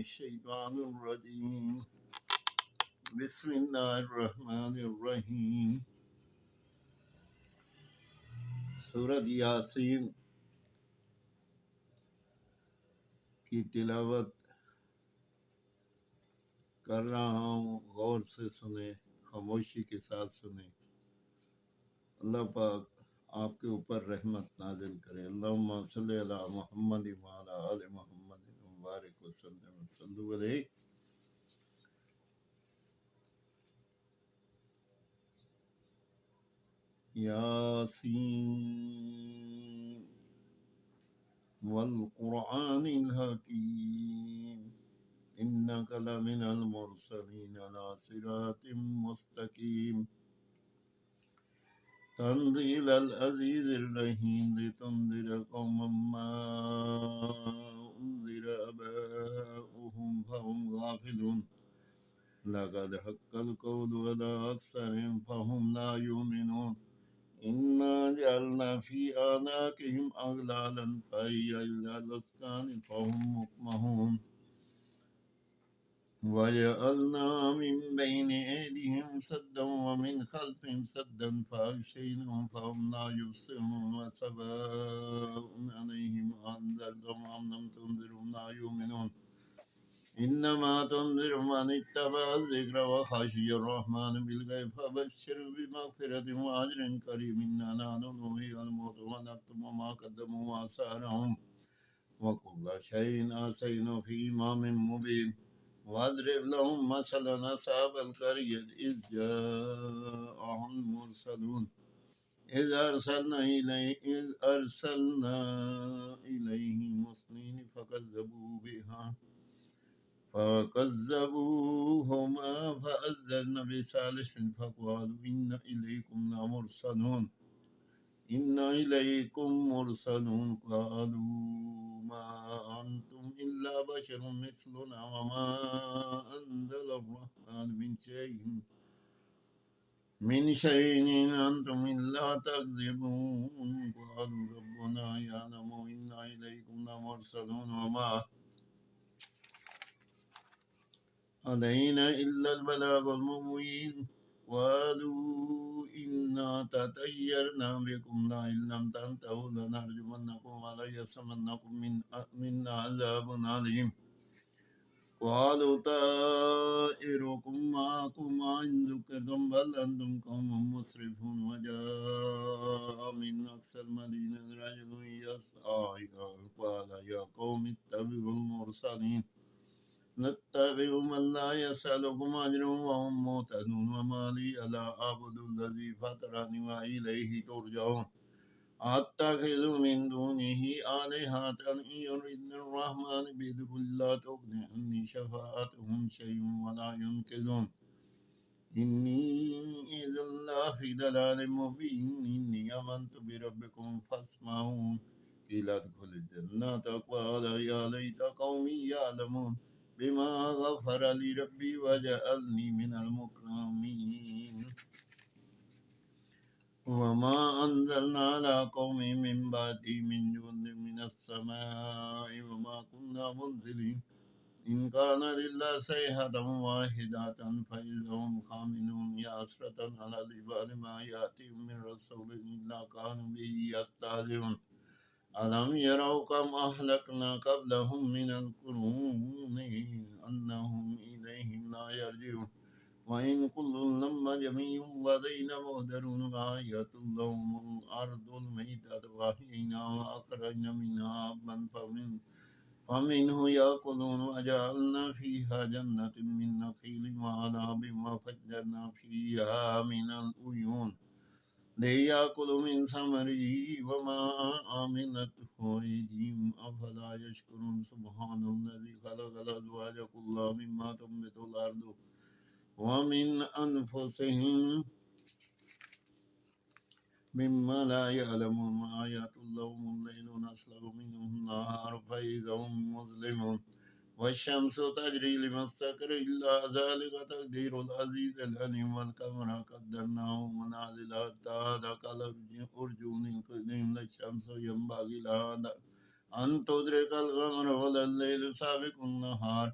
الشيطان الرجيم بسم الله الرحمن الرحيم सूरत यासीन की तिलावत कर रहा हूँ, गौर से सुने, खामोशी के साथ सुने। अल्लाह पाक आपके ऊपर रहमत नाजिल करे। अल्लाहुम्मा सल्ली अला मुहम्मद व अला आलि मुहम्मद व बारिक व सल्लु अलैहि। यासीन वल कुरआनिल हकीम इन्नका लमिनल मुरसलीन अला सिरातिम मुस्तकीम तंज़ीलल अज़ीज़िर रहीम लितुंज़िर कौमम मा उन्ज़िर आबाउहुम फहुम गाफिलून लक़द हक़्क़ल क़ौलु अला अक्सरिहिम फहुम ला युमिनून इन्ना जअलना फ़ी आनाक़िहिम अग़लालन फ़हिय इलल अज़क़ानि फहुम मुक़महून वजअलना मिन बैनि ऐदिहिम सद्दन व मिन खल्फिहिम सद्दन फ़अग़शयनाहुम फ़हुम ला युबसिरून वसवाअन अलैहिम अअन्ज़रतहुम अम लम तुनज़िरहुम ला युमिनून इन्नमा तुनज़िरु मन इत्तबअ अज़्ज़िक्र व ख़शिय अर्रहमान बिलग़ैबि फ़बश्शिरहु बिमग़फ़िरतिन व अज्रिन करीम इन्ना नहनु नुह्यिल मौता व नक्तुबु मा क़द्दमू व आसारहुम व कुल्ला शैइन अहसयनाहु फ़ी इमामिन मुबीन वाضرب لهم مثلا أصحاب القرية إذ جاءهم المرسلون إذ أرسلنا إليهم اثنين فكذبوهما فأزلنا بثالث فقالوا إنا إليكم مرسلون قالوا ما أنتم إلا بشر مثلنا وما أنزل الرحمن من شيء إن أنتم إلا تكذبون قالوا ربنا يعلم إنا إليكم لمرسلون وما علينا إلا البلاغ المبين قالوا إنا تطيرنا بكم لئن لم تنتهوا لنرجمنكم وليمسنكم منا عذاب أليم قالوا طائركم معكم وإن ذكرتم بل أنتم قوم مسرفون وجاء من أقصى المدينة رجل يسعى قال يا قوم اتبعوا المرسلين نتبع من لا يسألكم أجرا وهم مهتدون وما لي ألا أعبد الذي فطرني وإليه ترجعون أتخذ من دونه آلهة إن يردني الرحمن بضر لا تغن عني شفاعتهم شيئا ولا ينقذون إني إذا لفي ضلال مبين إني آمنت بربكم فاسمعون قيل ادخل الجنة قال يا ليت قومي يعلمون بما غفر لي ربي وجعلني من المكرمين وما أنزلنا على قوم من بعده من جند من السماء وما كنا منزلين إن كان إلا صيحة واحدة فإذا هم خامدون يا حسرة على العباد ما يأتيهم من رسول إلا كانوا به يستهزئون ألم يروا كم أهلكنا قبلهم من القرون أنهم إليهم لا يرجعون وإن كل لما جميع لدينا مهدرون وآية لهم الأرض الميتة وأحييناها وأخرجنا منها حبا فمنه يأكلون وجعلنا فيها جنة من نخيل وعنب وفجرنا فيها من العيون ليأكلوا من ثمره وما عملته أيديهم أفلا يشكرون سبحان الذي خلق الأزواج كلها مما تنبت الأرض ومن أنفسهم مما لا يعلمون وآيات لهم الليل نسلخ منه النهار فإذا هم مظلمون والشمس تجري لمستقر إلا ذلك تقدير العزيز العليم والقمر قدرناه منازل حتى عاد كالعرجون القديم لا الشمس ينبغي لها أن تدرك القمر ولا الليل سابق النهار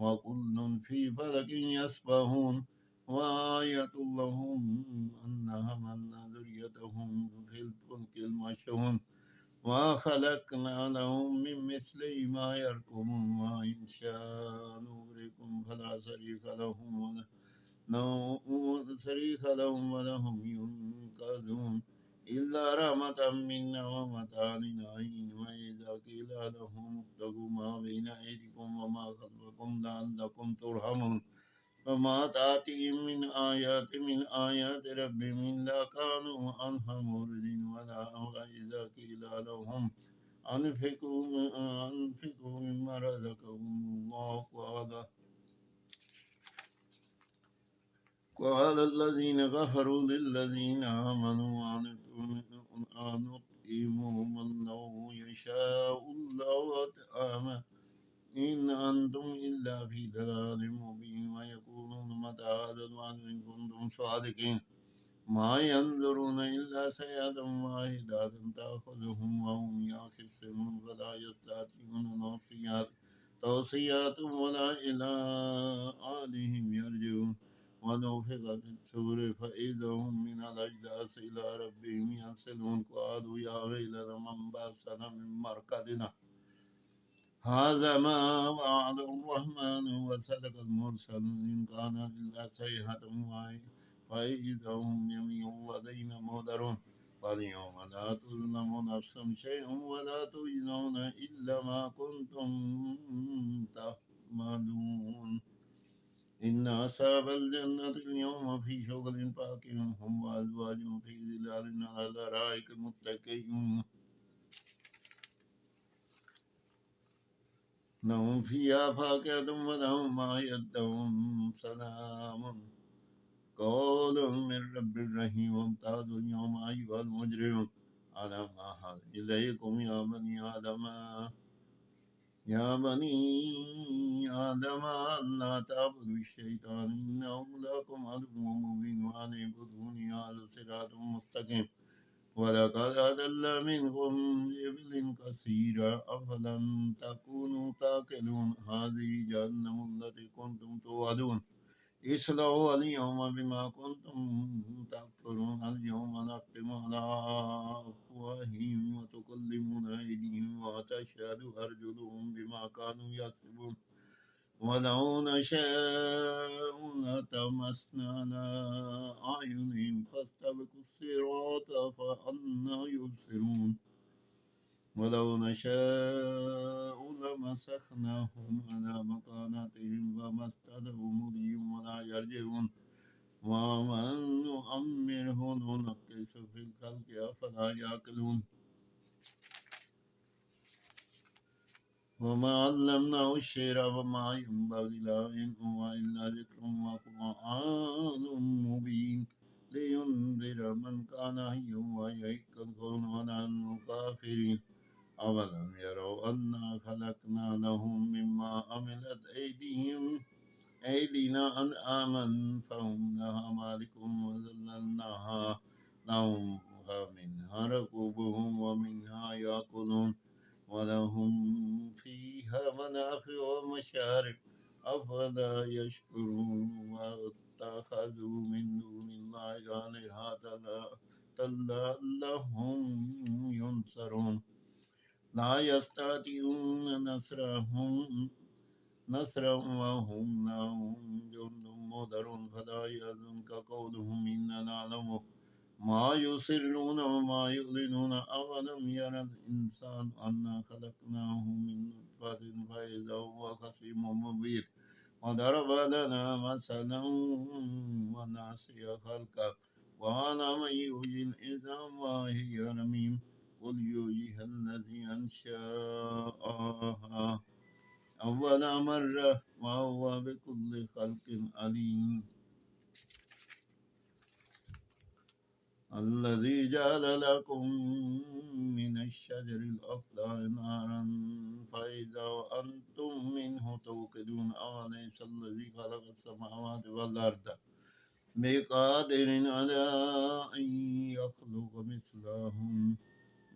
وكل في فلك يسبحون وآية لهم أنا حملنا ذريتهم في الفلك المشحون وخلقنا لهم من مثله ما يركبون وإن شاء نغرقهم فلا صريخ لهم ولا هم ينقذون إلا رحمة منا ومتاع حين وإذا قيل لهم اتقوا ما بين أيديكم وما خلفكم لعلكم ترحمون وما تأتيهم من آيات ربهم إلا كانوا عنها معرضين وإذا قيل لهم أنفقوا مما رزقكم الله قال الذين كفروا للذين آمنوا أنطعم من لو يشاء الله أطعمه إن أنتم إلا في ضلال مبين ويقولون متى هذا الوعد إن كنتم صادقين ما ينظرون إلا سيئة واحدة تأخذهم وهم يخصمون فلا يستطيعون توصيات ولا إلى أهلهم يرجعون ونفخ في الصور فإذا هم من الأجداث إلى ربهم ينسلون قالوا يا ويلنا من بعثنا من مرقدنا هذا ما وعد الرحمن وصدق المرسلون إن كان إلا صيحة واحدة فإذا هم جميع لدينا مهدرون فاليوم لا تظلم نفس شيئا ولا تجزون إلا ما كنتم تعملون إن أصحاب الجنة اليوم في شغل فاكهون هم وأزواجهم في ظلال على الأرائك متكئون لهم فيها فاكهة ولهم ما يدعون سلام قول من رب الرحيم وامتازوا اليوم أيها المجرمون ألم أعهد إليكم يا بني ألا تعبدوا الشيطان إنه لكم عدو مبين وأن اعبدوني هذا صراط مستقيم ولقد أضل منكم جبل كثيرا أفلم تكونوا تعقلون هذه جهنم التي كنتم توعدون اصلوا اليوم بما كنتم تكفرون اليوم نختم على أفواههم وتكلمنا أيديهم وتشهد أرجلهم بما كانوا يكسبون ولو نشاء لطمسنا على أعينهم فاستبقوا الصراط فأنى يبصرون ولو نشاء لمسخناهم على مكانتهم فما استطاعوا مضيا ولا يرجعون ومن نؤمره ننقص في الخلق أفلا يعقلون وما علمناه الشعر وما ينبغي له إن هو إلا ذكر وقرآن مبين لينذر من كان حيا ويحق القول ونحن الكافرين أولم يروا أنا خلقنا لهم مما عملت أيدينا أنعاما فهم لها مالكون وذللناها لهم فمنها ركوبهم ومنها يأكلون ولهم فيها منافع ومشارب أفلا يشكرون واتخذوا من دون الله آلهة لعلهم ينصرون لا يستطيعون نصرا وهم لهم جند مهدرون فلا يحزنك قولهم إنا نعلم ما يسرون وما يعلنون أولم يرى الإنسان أنا خلقناه من نطفة فإذا هو خصيم مبين وضرب لنا مثلا ونسي خلقه قال من يحيي العظام وهي رميم قل يحييها الذي أنشأها أول مرة وهو بكل خلق عليم الذي جعل لكم من الشجر الأخضر نارا فإذا أنتم منه توقدون أوليس الذي خلق السماوات والأرض بقادر على أن يخلق مثلهم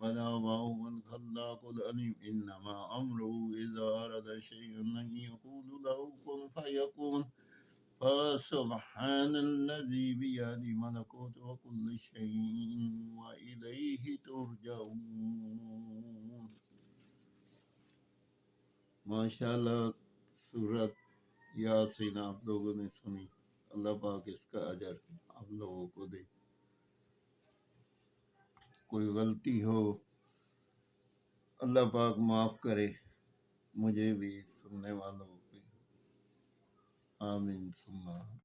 بلى وهو الخلاق العليم إنما أمره إذا أراد شيئا أن يقول له كن فيكون فسبحان الذي بيده ملكوت وكل شيء وإليه ترجعون. ماشاءاللہ سورت یاسین آپ لوگوں نے سنی، اللہ پاک اس کا اجر آپ لوگوں کو دے. کوئی غلطی ہو اللہ پاک معاف کرے، مجھے بھی سننے والوں کو بھی. آمین ثم آمین.